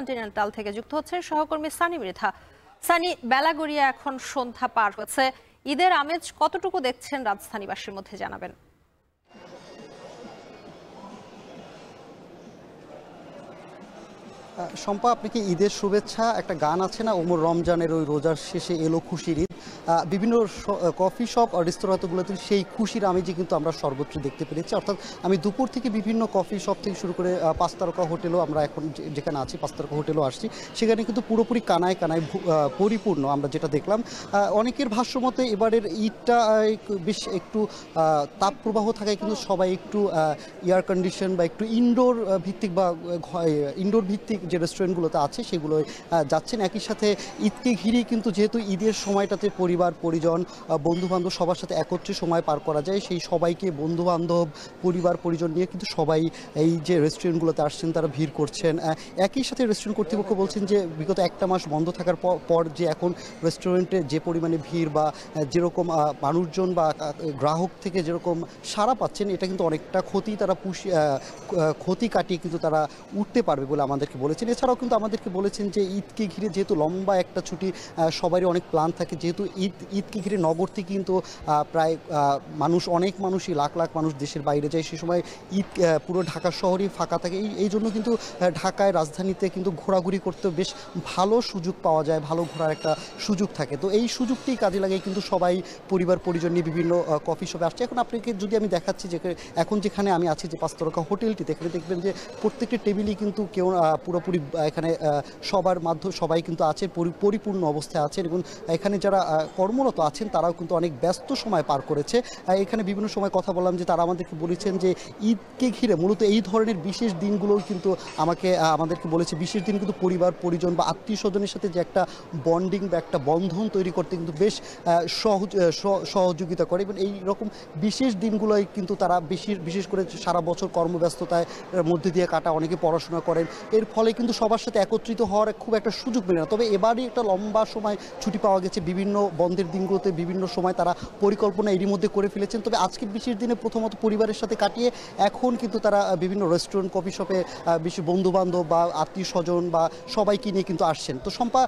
Continental থেকে যুক্ত হচ্ছে সহকর্মী সানি মৃধা। সানি, বেলা গড়িয়ে এখন সন্ধ্যা পার হচ্ছে, ঈদের আমেজ কতটুকু দেখছেন রাজধানীবাসীর মধ্যে জানাবেন। শম্পা, আপনাকে ঈদের শুভেচ্ছা। একটা গান আছে না, ওমর রমজানের ওই রোজার শেষে এলো খুশির ঈদ। বিভিন্ন কফি শপ আর রেস্তোরাঁগুলোতে সেই খুশির আমেজই কিন্তু আমরা সর্বত্র দেখতে পেরেছি। অর্থাৎ আমি দুপুর থেকে বিভিন্ন কফি শপ থেকে শুরু করে 5 তারকা হোটেলও, আমরা এখন যেখানে আছি 5 তারকা হোটেলও আসছি, সেখানে কিন্তু পুরোপুরি কানায় কানায় পরিপূর্ণ আমরা যেটা দেখলাম। অনেকের ভাষ্যমতে এবারের ঈদটা বেশ একটু তাপপ্রবাহ থাকায় কিন্তু সবাই একটু এয়ার কন্ডিশন বা একটু ইনডোর ভিত্তিক বা ইনডোর ভিত্তিক যে রেস্টুরেন্টগুলোতে আছে সেগুলোয় যাচ্ছেন। একই সাথে ঈদকে ঘিরেই কিন্তু যেহেতু ঈদের সময়টাতে পরিবার পরিজন বন্ধুবান্ধব সবার সাথে একত্রে সময় পার করা যায়, সেই সবাইকে বন্ধুবান্ধব পরিবার পরিজন নিয়ে কিন্তু সবাই এই যে রেস্টুরেন্টগুলোতে আসছেন তারা ভিড় করছেন। একই সাথে রেস্টুরেন্ট কর্তৃপক্ষ বলছেন যে বিগত একটা মাস বন্ধ থাকার পর যে এখন রেস্টুরেন্টে যে পরিমাণে ভিড় বা যেরকম মানুষজন বা গ্রাহক থেকে যেরকম সাড়া পাচ্ছেন, এটা কিন্তু অনেকটা ক্ষতি কাটিয়ে কিন্তু তারা উঠতে পারবে বলে আমাদেরকে বলেছেন। এছাড়াও কিন্তু আমাদেরকে বলেছেন যে ঈদকে ঘিরে যেহেতু লম্বা একটা ছুটি, সবারই অনেক প্ল্যান থাকে, যেহেতু ঈদকে ঘিরে নগর থেকে কিন্তু প্রায় অনেক মানুষই লাখ লাখ মানুষ দেশের বাইরে যায়, সে সময় ঈদ পুরো ঢাকা শহরই ফাঁকা থাকে। এই জন্য কিন্তু ঢাকায় রাজধানীতে কিন্তু ঘোরাঘুরি করতে বেশ ভালো সুযোগ পাওয়া যায়, ভালো ঘোরার একটা সুযোগ থাকে। তো এই সুযোগটি কাজে লাগিয়ে কিন্তু সবাই পরিবার পরিজন নিয়ে বিভিন্ন কফি শপে আসছে। এখন আপনাকে যদি আমি দেখাচ্ছি যে এখন যেখানে আমি আছি যে 5 তারকা হোটেলটিতে, এখানে দেখবেন যে প্রত্যেকটি টেবিলই কিন্তু কেউ পুরোপুরি এখানে সবাই কিন্তু আছে, পরিপূর্ণ অবস্থায় আছেন এবং এখানে যারা কর্মরত আছেন তারাও কিন্তু অনেক ব্যস্ত সময় পার করেছে। এখানে বিভিন্ন সময় কথা বললাম যে তারা আমাদেরকে বলেছেন যে ঈদকে ঘিরে মূলত এই ধরনের বিশেষ দিনগুলোও কিন্তু আমাদেরকে বলেছে, বিশেষ দিন কিন্তু পরিবার পরিজন বা আত্মীয় স্বজনের সাথে যে একটা বন্ডিং বা একটা বন্ধন তৈরি করতে কিন্তু বেশ সহযোগিতা করে এবং এই রকম বিশেষ দিনগুলোই কিন্তু তারা বিশেষ করে সারা বছর কর্মব্যস্ততায় মধ্যে দিয়ে কাটা, অনেকে পড়াশোনা করেন, এর ফলে কিন্তু সবার সাথে একত্রিত হওয়ার খুব একটা সুযোগ মেলে না। তবে এবারই একটা লম্বা সময় ছুটি পাওয়া গেছে, বিভিন্ন বন্ধের দিনগুলোতে বিভিন্ন সময় তারা পরিকল্পনা এরই মধ্যে করে ফেলেছেন। তবে আজকের বিশেষ দিনে প্রথমত পরিবারের সাথে কাটিয়ে এখন কিন্তু তারা বিভিন্ন রেস্টুরেন্ট কফি শপে বেশি বন্ধুবান্ধব বা আত্মীয় স্বজন বা সবাইকে নিয়ে কিন্তু আসছেন। তো শম্পা,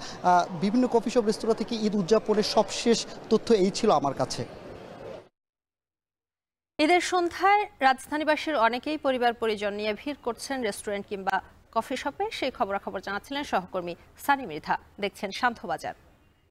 বিভিন্ন কফি শপ রেস্তোরাঁ থেকে ঈদ উদযাপনের সবশেষ তথ্য এই ছিল আমার কাছে। ঈদের সন্ধ্যায় রাজধানীবাসীর অনেকেই পরিবার পরিজন নিয়ে ভিড় করছেন রেস্টুরেন্ট কিংবা কফি শপে, সেই খবরাখবর জানাচ্ছিলেন সহকর্মী সানি মৃধা। দেখছেন শান্ত বাজার।